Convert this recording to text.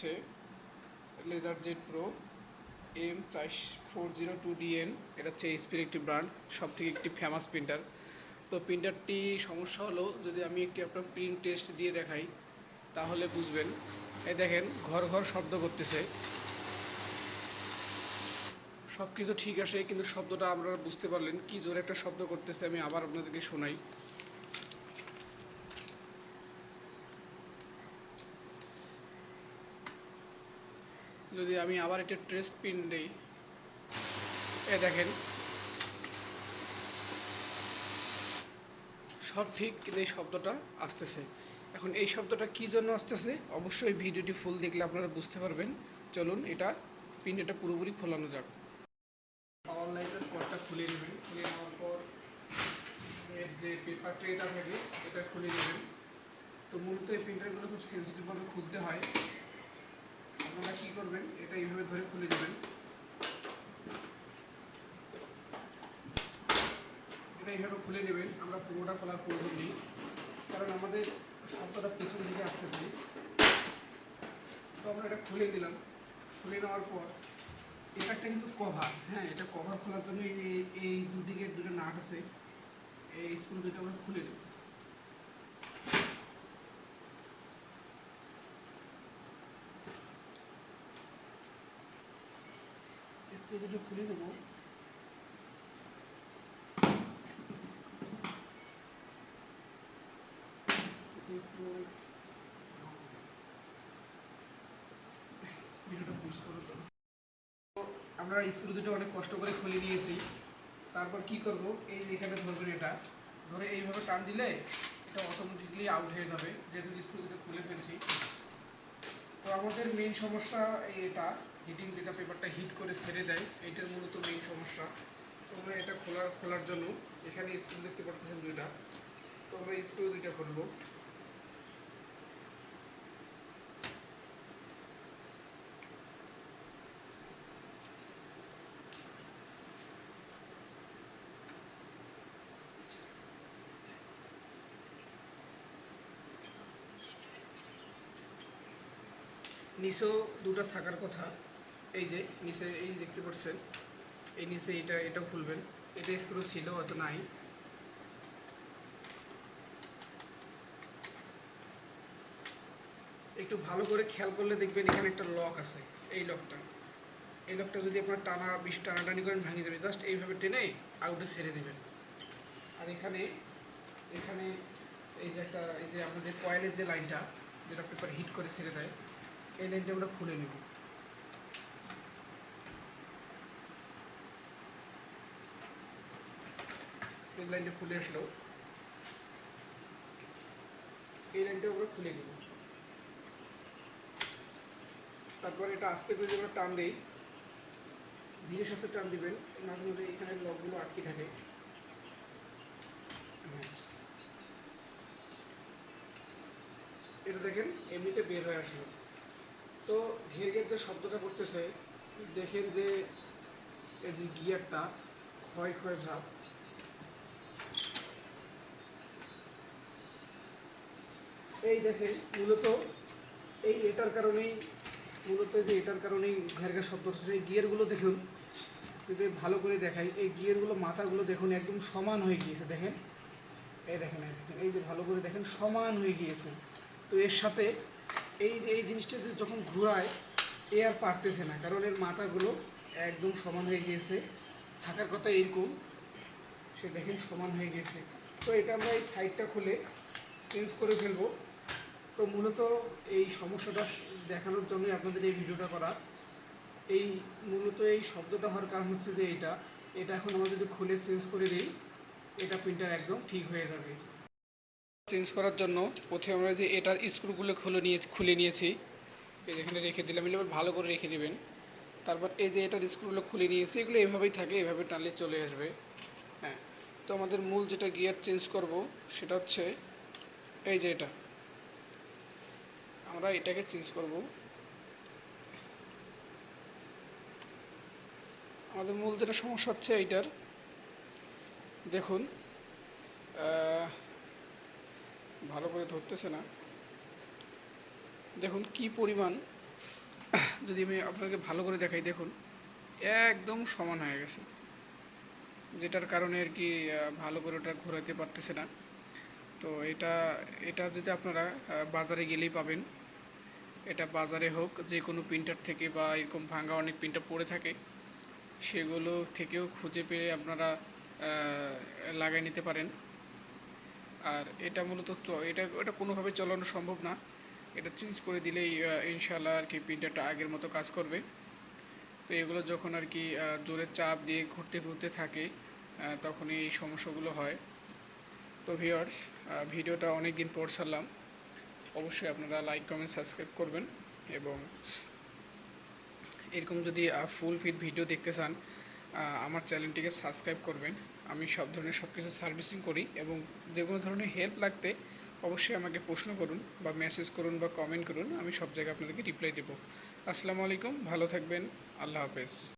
হচ্ছে laser jet pro M402DN। এটা হচ্ছে এইচপির একটি ব্র্যান্ড, সব থেকে একটি ফেমাস প্রিন্টার। তো প্রিন্টারটি সমস্যা হলো, যদি আমি একটি আপনার প্রিন্ট টেস্ট দিয়ে দেখাই তাহলে বুঝবেন। এই দেখেন, ঘর ঘর শব্দ করতেছে, সব কিছু ঠিক আছে, কিন্তু শব্দটা আপনারা বুঝতে পারলেন কি জোরে একটা শব্দ করতেছে। আমি আবার আপনাদেরকে শোনাই। যদি আমি আবার একটা টেস্ট প্রিন্ট দিই, এ দেখেন সব ঠিক, কিন্তু এই শব্দটা আসতেছে। এখন এই শব্দটা কি জন্য আসতেছে, অবশ্যই ভিডিওটি ফুল দেখলে আপনারা বুঝতে পারবেন। চলুন এটা প্রিন্টারটা পুরোপুরি খোলানো যাক। পাওয়ার লাইনের কর্ডটা খুলে নেবেন। খুলে নেওয়ার পর এর যে পেপার ট্রেটা থাকে এটা খুলে নেবেন। তো মূলত এই প্রিন্টারগুলো খুব সেন্সিটিভভাবে খুলতে হয়। আপনারা কি করবেন, এটা এইভাবে ধরে খুলে নেবেন। এটা এইভাবে খুলে নেবেন। আমরা পুরোটা খোলার প্রয়োজন নেই, কারণ আমাদের শব্দটা পেছন দিকে আসতেছে। তো আমরা এটা খুলে দিলাম। খুলে নেওয়ার পর এটা একটা কিন্তু কভার, হ্যাঁ, এটা কভার খোলার জন্য এই দুদিকে দুটো নাট আছে, এই স্ক্রু দুটো আমরা খুলে দেব। স্ক্রু দুটো খুলে দেবো। স্ক্রু ভিডিওটা পুশ করো তো। আমরা স্ক্রু দুটো অনেক কষ্ট করে খুলে নিয়েছি। তারপর কি করব, এই যে এখানে ধরবেন, এটা ধরে এইভাবে টান দিলে এটা অটোমেটিকলি আউট হয়ে যাবে, যেহেতু স্ক্রু দুটো খুলে ফেলছি। তো আমাদের মেইন সমস্যা এটা হিটিং, যেটা পেপারটা হিট করে ছেড়ে দেয়, এইটার মূলত মেইন সমস্যা। তো আমরা এটা খোলার জন্য এখানে স্ক্রু দেখতে পাচ্ছেন দুইটা। তো আমরা স্ক্রু দুইটা খুলবো। নিচেও দুটো থাকার কথা, এই যে নিচে এই দেখতে পাচ্ছেন, এই নিচে এটাও খুলবেন। এটা স্ক্রু ছিল, হয়তো নাই। একটু ভালো করে খেয়াল করলে দেখবেন এখানে একটা লক আছে। এই লকটা যদি আপনার বেশি টানাটানি করেন ভাঙে যাবে। জাস্ট এইভাবে টেনে আউটে ছেড়ে দেবেন। আর এখানে এখানে এই যে আমাদের কয়েলের যে লাইনটা, যেটা পেপার হিট করে ছেড়ে দেয়, এই লাইনটা আমরা খুলে নেব। এই লাইনটা খুলে আসলো, এই লাইনটা আমরা খুলে নেব। তারপর এটা আস্তে করে আমরা টান দিই, ধীরে সুস্থে টান দিবেন, মাঝে মধ্যে এখানে লকগুলো আটকে থাকে। এটা দেখেন এমনিতে বের হয়ে আসলো। তো ঘের যে শব্দটা করতেছে, দেখেন যে এর যে গিয়ারটা ক্ষয় ক্ষয় ভাব, এই দেখেন মূলত এটার কারণেই ঘের ঘের শব্দ হচ্ছে। এই গিয়ারগুলো দেখুন, যদি ভালো করে দেখাই, এই গিয়ারগুলো মাথাগুলো দেখুন একদম সমান হয়ে গিয়েছে। দেখেন, এই যে ভালো করে দেখেন সমান হয়ে গিয়েছে। তো এর সাথে এই জিনিসটা যখন ঘোরায়, এ আর পারতেছে না, কারণ এর মাথাগুলো একদম সমান হয়ে গিয়েছে। থাকার কথা এইরকম, সে দেখেন সমান হয়ে গেছে। তো এটা আমরা এই সাইডটা খুলে চেঞ্জ করে ফেলবো। তো মূলত এই সমস্যাটা দেখানোর জন্যই আপনাদের এই ভিডিওটা করা। এই মূলত এই শব্দটা হওয়ার কারণ হচ্ছে যে এটা এখন আমরা যদি খুলে চেঞ্জ করে দিই, এটা প্রিন্টার একদম ঠিক হয়ে যাবে। চেঞ্জ করার জন্য প্রথমে আমরা যে এটার স্ক্রুগুলো খুলে নিয়েছি, এখানে রেখে দিলাম। এবার ভালো করে রেখে দিবেন। তারপর এই যে এটার স্ক্রুগুলো খুলে নিয়েছি, এগুলো এভাবেই থাকে, এভাবে টানলে চলে আসবে। হ্যাঁ, তো আমাদের মূল যেটা গিয়ার চেঞ্জ করব সেটা হচ্ছে এই যে এটা, আমরা এটাকে চেঞ্জ করব। আমাদের মূল যেটা সমস্যা হচ্ছে এইটার, দেখুন ভালো করে ধরতেছে না। দেখুন কি পরিমাণ যদি আমি আপনাকে ভালো করে দেখাই, দেখুন একদম সমান হয়ে গেছে, যেটার কারণে আর কি ভালো করে ওটা ঘোরাতে পারতেছে না। তো এটা এটা যদি আপনারা বাজারে গেলেই পাবেন। এটা বাজারে হোক, যে কোনো প্রিন্টার থেকে, বা এরকম ভাঙা অনেক প্রিন্টার পড়ে থাকে, সেগুলো থেকেও খুঁজে পেয়ে আপনারা লাগাই নিতে পারেন। আর এটা মূলত এটা এটা কোনোভাবে চালানো সম্ভব না, এটা চেঞ্জ করে দিলেই ইনশাল্লাহ আর কি প্রিন্টারটা আগের মতো কাজ করবে। তো এগুলো যখন আর কি জোরে চাপ দিয়ে ঘুরতে ঘুরতে থাকে, তখনই এই সমস্যাগুলো হয়। তো ভিউয়ার্স, ভিডিওটা অনেক দিন পর ছাড়লাম, অবশ্যই আপনারা লাইক কমেন্ট সাবস্ক্রাইব করবেন। এবং এরকম যদি ফুল ফিট ভিডিও দেখতে চান, আমার চ্যানেলটিকে সাবস্ক্রাইব করবেন। আমি সব ধরনের সব কিছু সার্ভিসিং করি, এবং যে কোনো ধরনের হেল্প লাগতে অবশ্যই আমাকে প্রশ্ন করুন, বা মেসেজ করুন, বা কমেন্ট করুন, আমি সব জায়গায় আপনাদেরকে রিপ্লাই দেবো। আসসালামু আলাইকুম, ভালো থাকবেন, আল্লাহ হাফেজ।